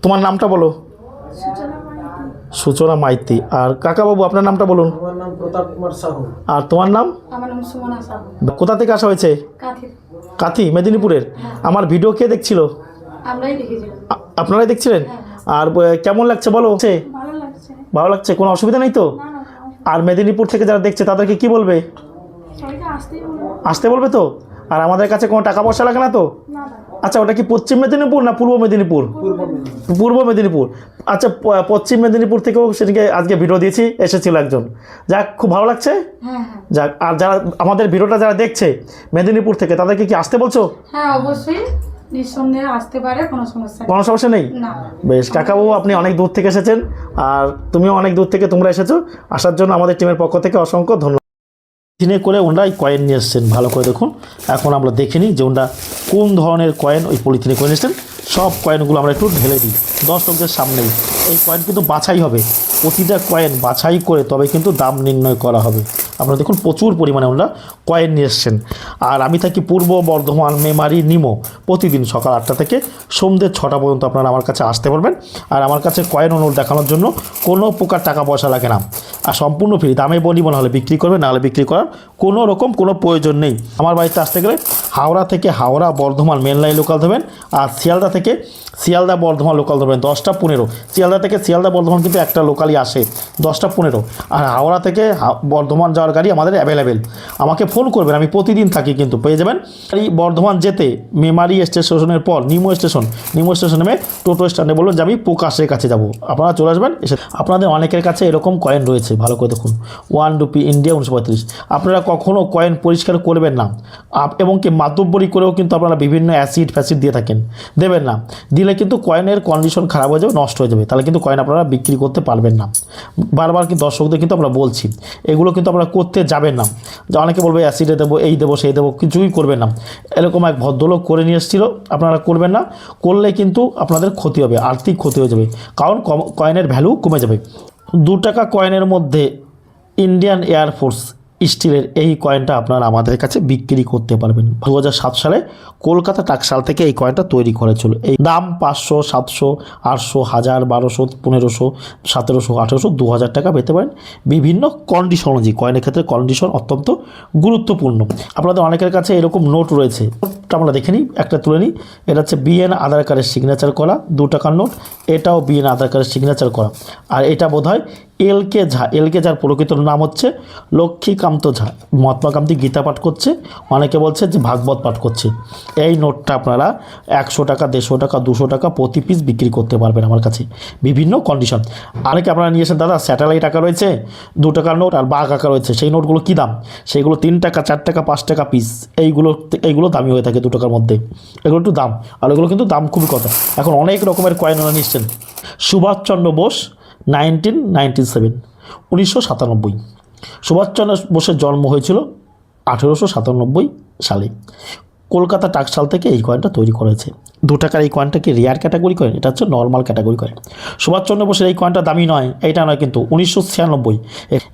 তোমার নামটা বলো। সূচনা মাইতি। আর কাকাবাবু আপনার নামটা বলুন। আমার নাম প্রতাপ কুমার সাহু। আর তোমার নাম? আমার নাম সুমনা সাহু। কোথা থেকে আসা হয়েছে? কাথি। কাথি, মেদিনীপুরের। আমার ভিডিও কে দেখছিল? আমরাই দেখেছিলাম। আপনারাই দেখছিলেন? আর কেমন লাগছে বলো? ভালো লাগছে। ভালো লাগছে, কোনো অসুবিধা নেই তো? না না, আর মেদিনীপুর থেকে যারা দেখছে তাদেরকে কি বলবে? সবাইকে আসতেই বলবো। আসতে বলবে তো? আর আমাদের কাছে কোনো টাকা পয়সা লাগে না তো? না না, আচ্ছা, ওটা কি পশ্চিম মেদিনীপুর না পূর্ব মেদিনীপুর? পূর্ব মেদিনীপুর। আচ্ছা, পশ্চিম মেদিনীপুর থেকেও সেদিকে আজকে ভিডিও দিয়েছি, এসেছিল একজন। যাক, খুব ভালো লাগছে। হ্যাঁ হ্যাঁ যাক, আর যারা আমাদের ভিডিওটা যারা দেখছে মেদিনীপুর থেকে তাদেরকে কি আসতে বলছো? হ্যাঁ, অবশ্যই নিঃসন্দেহে আসতে পারে, কোনো সমস্যা নেই। কোনো সমস্যা নেই? না। বেশ, কাকাবাবু আপনি অনেক দূর থেকে এসেছেন, আর তুমিও অনেক দূর থেকে তোমরা এসেছো। আসার জন্য আমাদের টিমের পক্ষ থেকে অসংখ্য ধন্যবাদ। দিনে করে ওনারাই কয়েন নিয়ে এসছেন, ভালো করে দেখুন। এখন আমরা দেখে নিই যে ওনারা কোন ধরনের কয়েন ওই পলিথিনে করে নিয়ে এসছেন। সব কয়েনগুলো আমরা একটু ঢেলে দিই দর্শকদের সামনেই। এই কয়েন কিন্তু বাছাই হবে, প্রতিটা কয়েন বাছাই করে তবে কিন্তু দাম নির্ণয় করা হবে। আপনারা দেখুন প্রচুর পরিমাণে ওনারা কয়েন নিয়ে এসছেন। আর আমি থাকি পূর্ব বর্ধমান, মেমারি, নিমো। প্রতিদিন সকাল 8টা থেকে সন্ধ্যে 6টা পর্যন্ত আপনারা আমার কাছে আসতে পারবেন। আর আমার কাছে কয়েন ও নোট দেখানোর জন্য কোনো প্রকার টাকা পয়সা লাগে না, আর সম্পূর্ণ ফ্রি। দামে বলি মনে হলে বিক্রি করবে, নাহলে বিক্রি করার কোনো রকম কোনো প্রয়োজন নেই। আমার বাড়িতে আসতে গেলে হাওড়া থেকে Howrah Bardhaman main line local ধরবেন, আর শিয়ালদা থেকে শিয়ালদা বর্ধমান লোকাল ধরবেন 10টা 15। শিয়ালদা থেকে শিয়ালদা বর্ধমান কিন্তু একটা লোকালই আসে 10টা 15। আর হাওড়া থেকে বর্ধমান যাওয়ার গাড়ি আমাদের অ্যাভেলেবেল। আমাকে ফোন করবেন, আমি প্রতিদিন থাকি, কিন্তু পেয়ে যাবেন। এই বর্ধমান যেতে মেমারি স্টেশনের পর নিমো স্টেশন নেমে টোটো স্ট্যান্ডে বলুন যে আমি প্রকাশের কাছে যাব, আপনারা চলে আসবেন। এসে আপনাদের অনেকের কাছে এরকম কয়েন রয়েছে, ভালো করে দেখুন। 1 রুপি ইন্ডিয়া 1935। আপনারা কখনও কয়েন পরিষ্কার করবেন না, এবং কি মাতব্বরি করেও কিন্তু আপনারা বিভিন্ন অ্যাসিড ফ্যাসিড দিয়ে থাকেন, দেবেন না। দিলে কিন্তু কয়েনের কন্ডিশন খারাপ হয়ে যাবে, নষ্ট হয়ে যাবে, তাহলে কিন্তু কয়েন আপনারা বিক্রি করতে পারবেন না। বারবার কিন্তু দর্শকদের কিন্তু আমরা বলছি এগুলো কিন্তু আপনারা করতে যাবেন না। যে অনেকে বলবে অ্যাসিডে দেবো, এই দেবো, সেই দেবো, কিছুই করবেন না। এরকম এক ভদ্রলোক করে নিয়ে এসেছিল, আপনারা করবেন না। করলে কিন্তু আপনাদের ক্ষতি হবে, আর্থিক ক্ষতি হয়ে যাবে, কারণ কয়েনের ভ্যালু কমে যাবে। 2 টাকা কয়েনের মধ্যে ইন্ডিয়ান এয়ারফোর্স স্টিলের এই কয়েনটা আপনারা আমাদের কাছে বিক্রি করতে পারবেন। 2007 সালে কলকাতা টাকশাল থেকে এই কয়েনটা তৈরি করেছিল। এই দাম 500, 700, 800, 1000, 1200, 1500, 1700, 1800, 2000 টাকা পেতে পারেন। বিভিন্ন কন্ডিশন অনুযায়ী কয়েনের ক্ষেত্রে কন্ডিশন অত্যন্ত গুরুত্বপূর্ণ। আপনাদের অনেকের কাছে এরকম নোট রয়েছে, নোটটা আমরা দেখে নিই, একটা তুলে নিই। এটা হচ্ছে বিএন আধার কার্ডের সিগনেচার করা 2 টাকার নোট। এটাও বিএন আধার কার্ডের সিগনেচার করা। আর এটা বোধহয় এলকে ঝা। এলকে ঝার প্রকৃত নাম হচ্ছে লক্ষ্মীকান্ত ঝা। মহাত্মা গান্ধী গীতা পাঠ করছে, অনেকে বলছে যে ভাগবত পাঠ করছে। এই নোটটা আপনারা 100 টাকা, 150 টাকা, 200 টাকা প্রতি পিস বিক্রি করতে পারবেন আমার কাছে, বিভিন্ন কন্ডিশন। অনেকে আপনারা নিয়ে এসেন, দাদা স্যাটেলাইট আঁকা রয়েছে 2 টাকার নোট, আর বাঘ আঁকা রয়েছে, সেই নোটগুলো কী দাম? সেইগুলো 3 টাকা, 4 টাকা, 5 টাকা পিস। এইগুলো দামি হয়ে থাকে 2 টাকার মধ্যে, এগুলো একটু দাম। আর এগুলো কিন্তু দাম খুবই কত। এখন অনেক রকমের কয়েন ওরা নিচ্ছেন। সুভাষচন্দ্র বোস 1997, 1997। সুভাষচন্দ্র বোসের জন্ম হয়েছিল 1897 সালে। কলকাতা টাকশাল থেকে এই কয়েনটা তৈরি করেছে। 2 টাকার এই কয়েনটা কি রেয়ার ক্যাটাগরি কয়েন? এটা হচ্ছে নর্মাল ক্যাটাগরি কয়েন। সুভাষচন্দ্র বোসের এই কয়েনটা দামি নয়, এইটা নয় কিন্তু 1996।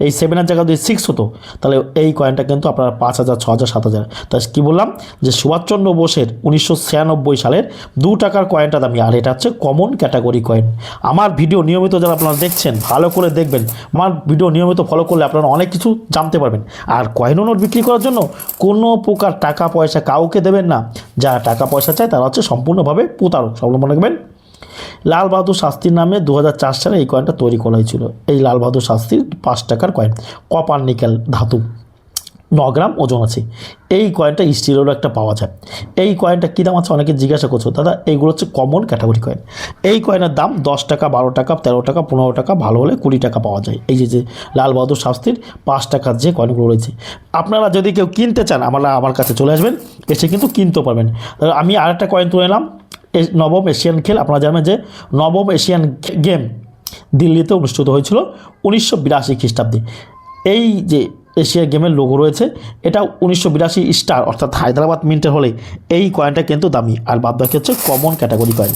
এই 7-এর জায়গায় যদি 6 হতো তাহলে এই কয়েনটা কিন্তু আপনারা 5000, 6000, 7000। তাই কী বললাম যে সুভাষচন্দ্র বোসের 1996 সালের 2 টাকার কয়েনটা দামি, আর এটা হচ্ছে কমন ক্যাটাগরি কয়েন। আমার ভিডিও নিয়মিত যারা আপনারা দেখছেন ভালো করে দেখবেন, আমার ভিডিও নিয়মিত ফলো করলে আপনারা অনেক কিছু জানতে পারবেন। আর কয়েন নোট বিক্রি করার জন্য কোনো প্রকার টাকা পয়সা কাউকে দেবেন না। যারা টাকা পয়সা চায় তারা হচ্ছে সম্পূর্ণভাবে প্রতারক। সব মনে রাখবেন। লাল বাহাদুর শাস্ত্রীর নামে 2004 সালে এই কয়েনটা তৈরি করা হয়েছিল। এই লাল বাহাদুর শাস্ত্রীর 5 টাকার কয়েন, কপার নিকেল ধাতু, 9 গ্রাম ওজন আছে। এই কয়েনটা স্টিলেরও একটা পাওয়া যায়। এই কয়েনটা কী দাম আছে অনেকে জিজ্ঞাসা করছো, দাদা এইগুলো হচ্ছে কমন ক্যাটাগরি কয়েন। এই কয়েনের দাম 10 টাকা, 12 টাকা, 13 টাকা, 15 টাকা, ভালো হলে 20 টাকা পাওয়া যায়। এই যে লাল বাহাদুর শাস্ত্রীর 5 টাকার যে কয়েনগুলো রয়েছে, আপনারা যদি কেউ কিনতে চান আমার কাছে চলে আসবেন, এসে কিন্তু কিনতেও পারবেন। আমি আরেকটা কয়েন তুলে নিলাম। নবম এশিয়ান খেল, আপনারা জানেন যে নবম এশিয়ান গেম দিল্লিতে অনুষ্ঠিত হয়েছিল 1982 খ্রিস্টাব্দে। এই যে এশিয়া গেমের লোগো রয়েছে, এটা 1982 স্টার অর্থাৎ হায়দ্রাবাদ মিন্টের হলে এই কয়েনটা কিন্তু দামি, আর বাদ বাকি হচ্ছে কমন ক্যাটাগরি কয়েন।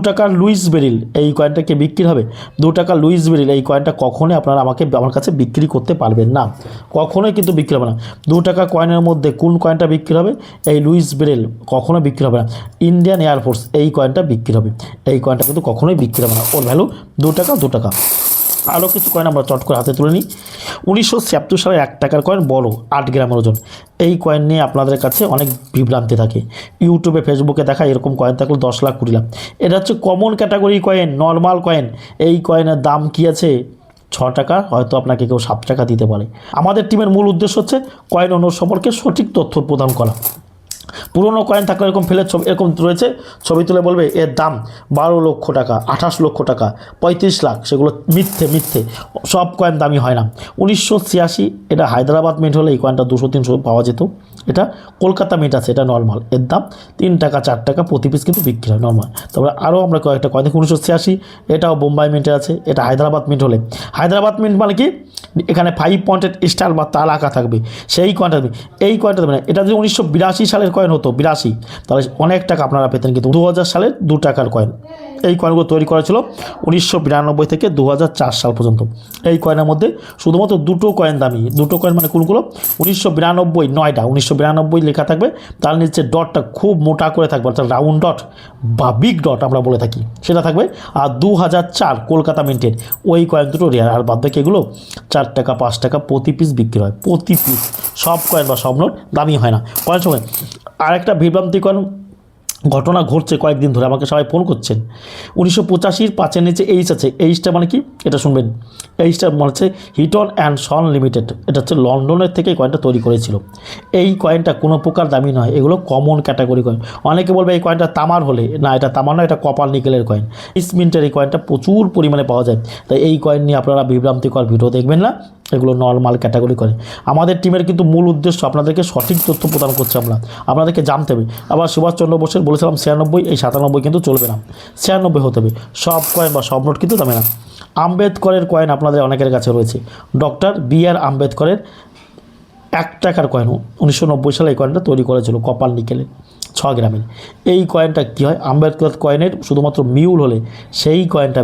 টাকার লুইস বেরিল এই কয়েনটাকে বিক্রি হবে। 2 টাকার লুইস বেরিল এই কয়েনটা কখনোই আপনারা আমার কাছে বিক্রি করতে পারবেন না, কখনোই কিন্তু বিক্রি হবে না। 2 টাকা কয়েনের মধ্যে কোন কয়েনটা বিক্রি হবে? এই লুইস বেরিল কখনো বিক্রি হবে না। ইন্ডিয়ান এয়ারফোর্স এই কয়েনটা বিক্রি হবে, এই কয়েনটা কিন্তু কখনোই বিক্রি হবে না। ওর ভ্যালু 2 টাকা। আরও কিছু কয়েন আমরা চট করে হাতে তুলে নিই। 1976 সালে 1 টাকার কয়েন, বড় 8 গ্রামের ওজন। এই কয়েন নিয়ে আপনাদের কাছে অনেক বিভ্রান্তি থাকে, ইউটিউবে ফেসবুকে দেখা এরকম কয়েন থাকলে 10 লাখ 20 লাখ। এটা হচ্ছে common category coin, normal coin. এই কয়েনের দাম কী আছে? 6 টাকা, হয়তো আপনাকে কেউ 7 টাকা দিতে পারে। আমাদের টিমের মূল উদ্দেশ্য হচ্ছে কয়েন ওনার সম্পর্কে সঠিক তথ্য প্রদান করা। পুরনো কয়েন থাকলে এরকম ফেলে ছবি এরকম রয়েছে, ছবি তুলে বলবে এর দাম 12 লক্ষ টাকা, 28 লক্ষ টাকা, 35 লাখ, সেগুলো মিথ্যে। সব কয়েন দামি হয় না। 1986 এটা হায়দ্রাবাদ মিন্ট হলে এই কয়েনটা 200-300 পাওয়া যেত। এটা কলকাতা মিন্ট আছে, এটা নর্মাল, এর দাম 3 টাকা 4 টাকা প্রতি পিস কিন্তু বিক্রি হয় নর্মাল। তারপরে আরও আমরা কয়েকটা কয়েন দেখি। 1986 এটাও বোম্বাই মিন্টে আছে, এটা হায়দ্রাবাদ মিন্ট হলে। হায়দ্রাবাদ মিন্ট মানে কি? এখানে 5 পয়েন্টেড স্টার বা তাল আঁকা থাকবে, সেই কয়েনটা দেবে। এই কয়েনটা দেবে না। এটা যদি 1982 সালের কয়েন হতো, 82, তাহলে অনেক টাকা আপনারা পেতেন। কিন্তু 2000 সালের 2 টাকার কয়েন, এই কয়েনগুলো তৈরি করা ছিল 1992 থেকে 2004 সাল পর্যন্ত। এই কয়েনের মধ্যে শুধুমাত্র 2টো কয়েন দামি। 2টো কয়েন মানে কোনগুলো? 1992 9টা 1992 লেখা থাকবে, তার নিচে ডটটা খুব মোটা করে থাকবে, অর্থাৎ রাউন্ড ডট বা বিগ ডট আমরা বলে থাকি, সেটা থাকবে। আর 2004 কলকাতা মিন্টের ওই কয়েন দুটো রেয়ার। আর বাদ বাকি এগুলো 4 টাকা 5 টাকা প্রতি পিস বিক্রি হয়, প্রতি পিস। সব কয়েন বা সব নোট দামি হয় না। কয়েন সময় আরেকটা বিভ্রান্তিকর ঘটনা ঘটছে কয়েকদিন ধরে, আমাকে সবাই ফোন করছেন। 1985 5-এর নিচে এইচ আছে। এইচটা মানে কি? এটা শুনবেন। এইচটা মানে হচ্ছে হিটন অ্যান্ড সন লিমিটেড। এটা হচ্ছে লন্ডনের থেকে এই কয়েনটা তৈরি করেছিল। এই কয়েনটা কোনো প্রকার দামি নয়, এগুলো কমন ক্যাটাগরি কয়েন। অনেকে বলবে এই কয়েনটা তামার হলে, না, এটা তামার নয়, এটা কপার নিকেলের কয়েন। মিন্টের এই কয়েনটা প্রচুর পরিমাণে পাওয়া যায়। তাই এই কয়েন নিয়ে আপনারা বিভ্রান্তিকর ভিডিও দেখবেন না, এগুলো নর্মাল ক্যাটাগরি করে। আমাদের টিমের কিন্তু মূল উদ্দেশ্য আপনাদেরকে সঠিক তথ্য প্রদান করছে আমরা, আপনাদেরকে জানতে হবে। আবার সুভাষচন্দ্র বোসের বলেছিলাম 96, এই 97 কিন্তু চলবে না, 96 হতে হবে। সব কয়েন বা সব নোট কিন্তু দামে না। আম্বেদকরের কয়েন আপনাদের অনেকের কাছে রয়েছে। Doctor B.R.. আম্বেদকরের 1 টাকার কয়েন 1990 সালে এই কয়েনটা তৈরি করেছিল, কপার নিকেলের, 6 গ্রামের। এই কয়েনটা কী হয়? আম্বেদকর কয়েনের শুধুমাত্র মিউল হলে সেই কয়েনটা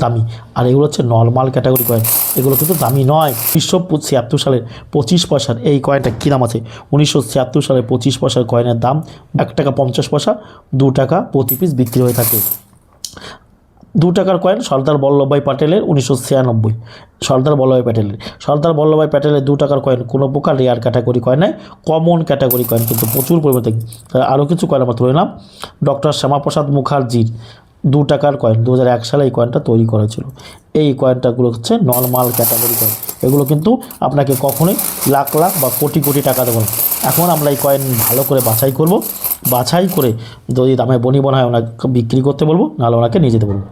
দামি। আর এগুলো হচ্ছে নর্মাল ক্যাটাগরি কয়েন, এগুলো কিন্তু দামি নয়। 1976 সালের 25 পয়সার এই কয়েনটা কী দাম আছে? 1976 সালের 25 পয়সার কয়েনের দাম 1 টাকা 50 পয়সা, 2 টাকা প্রতি পিস বিক্রি হয়ে থাকে। 2 টাকার কয়েন সর্দার বল্লভভাই প্যাটেলের 1996, সর্দার বল্লভভাই প্যাটেলের 2 টাকার কয়েন কোনো প্রকার রেয়ার ক্যাটাগরি কয়েন নয়, কমন ক্যাটাগরি কয়েন, কিন্তু প্রচুর পরিমাণে থাকে। আরও কিছু কয়েন আমরা তুলে নিলাম। ডক্টর শ্যামাপ্রসাদ মুখার্জির 2 টাকার কয়েন 2001 সালে এই কয়েনটা তৈরি করেছিল। এই কয়েনটাগুলো হচ্ছে নর্মাল ক্যাটাগরি কয়েন, এগুলো কিন্তু আপনাকে কখনোই লাখ লাখ বা কোটি কোটি টাকা দেবো না। এখন আমরা এই কয়েন ভালো করে বাছাই করব, বাছাই করে যদি দামে বনিবন হয় ওনাকে বিক্রি করতে বলবো, নাহলে ওনাকে নিয়ে যেতে বলবো।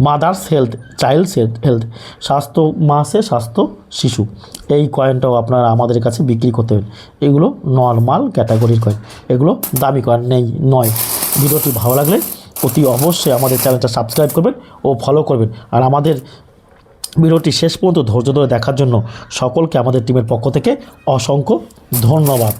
মাদার্স হেলথ, চাইল্ডস হেলথ, স্বাস্থ্য মাসে স্বাস্থ্য শিশু, এই কয়েনটাও আপনারা আমাদের কাছে বিক্রি করতে হবে। এগুলো নর্মাল ক্যাটাগরির কয়েন, এগুলো দামি কয়েন নয়। ভিডিওটি ভালো লাগলে অতি অবশ্যই আমাদের চ্যানেলটা সাবস্ক্রাইব করবেন ও ফলো করবেন। আর আমাদের ভিডিওটি শেষ পর্যন্ত ধৈর্য ধরে দেখার জন্য সকলকে আমাদের টিমের পক্ষ থেকে অসংখ্য ধন্যবাদ।